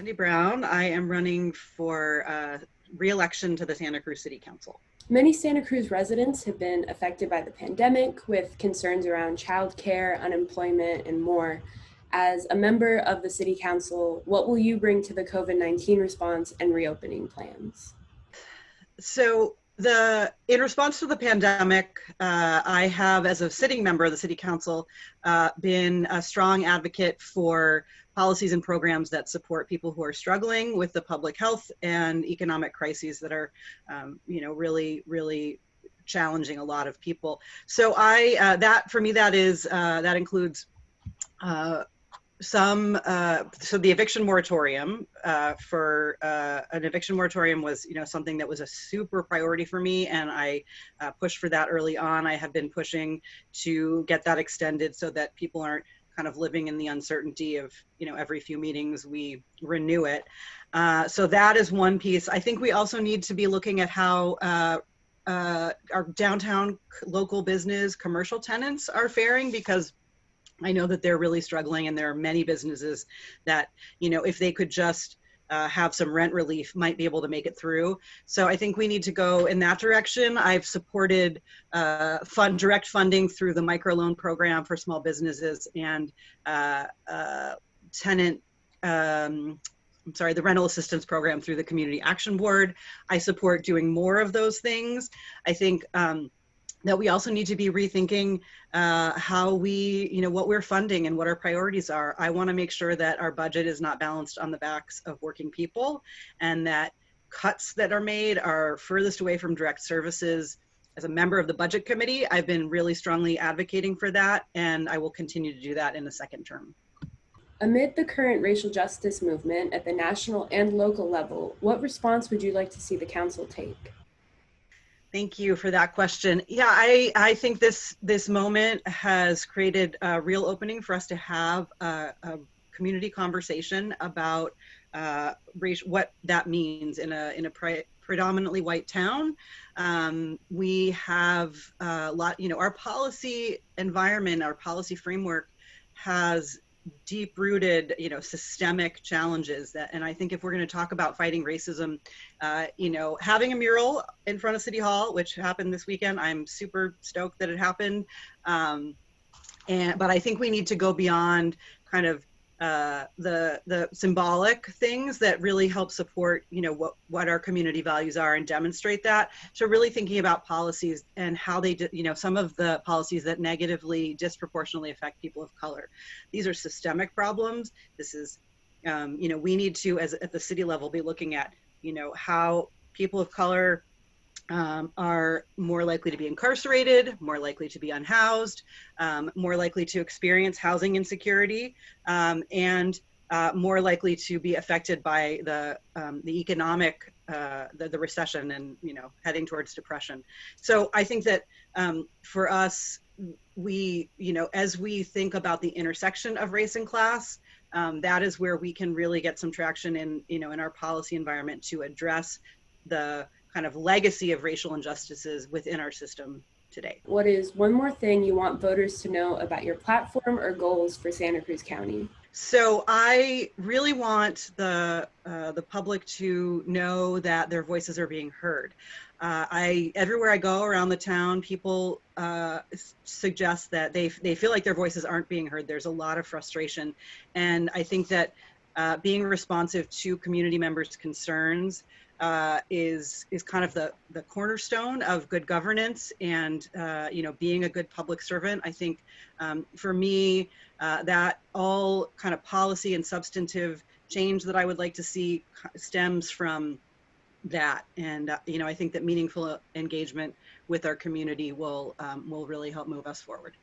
Cindy Brown. I am running for re-election to the Santa Cruz City Council. Many Santa Cruz residents have been affected by the pandemic with concerns around childcare, unemployment, and more. As a member of the City Council, what will you bring to the COVID-19 response and reopening plans? So in response to the pandemic, I have, as a sitting member of the City Council, been a strong advocate for policies and programs that support people who are struggling with the public health and economic crises that are, really challenging a lot of people. So for me, that includes so the eviction moratorium an eviction moratorium was something that was a super priority for me, and I pushed for that early on. I have been pushing to get that extended so that people aren't kind of living in the uncertainty of every few meetings we renew it. So that is one piece. I think we also need to be looking at how our downtown local business commercial tenants are faring, because I know that they're really struggling, and there are many businesses that, if they could just have some rent relief, might be able to make it through. So I think we need to go in that direction. I've supported direct funding through the microloan program for small businesses and the rental assistance program through the Community Action Board. I support doing more of those things. I think that we also need to be rethinking how what we're funding and what our priorities are. I want to make sure that our budget is not balanced on the backs of working people, and that cuts that are made are furthest away from direct services. As a member of the budget committee, I've been really strongly advocating for that, and I will continue to do that in the second term. Amid the current racial justice movement at the national and local level, what response would you like to see the council take? Thank you for that question. Yeah, I think this moment has created a real opening for us to have a community conversation about what that means in a predominantly white town. We have a lot, our policy environment, our policy framework has deep-rooted, systemic challenges and I think if we're going to talk about fighting racism, having a mural in front of City Hall, which happened this weekend, I'm super stoked that it happened. But I think we need to go beyond kind of the symbolic things that really help support, what our community values are and demonstrate that. So really thinking about policies and how they, some of the policies that negatively, disproportionately affect people of color. These are systemic problems. This is, we need to, at the city level, be looking at, how people of color are more likely to be incarcerated, more likely to be unhoused, more likely to experience housing insecurity, and more likely to be affected by the economic, the recession and, heading towards depression. So I think that for us, we, as we think about the intersection of race and class, that is where we can really get some traction in, in our policy environment to address the kind of legacy of racial injustices within our system today. What is one more thing you want voters to know about your platform or goals for Santa Cruz County? So I really want the public to know that their voices are being heard. Everywhere I go around the town, people suggest that they feel like their voices aren't being heard. There's a lot of frustration, and I think that being responsive to community members' concerns is kind of the cornerstone of good governance and being a good public servant. I think for me, that all kind of policy and substantive change that I would like to see stems from that. And I think that meaningful engagement with our community will really help move us forward.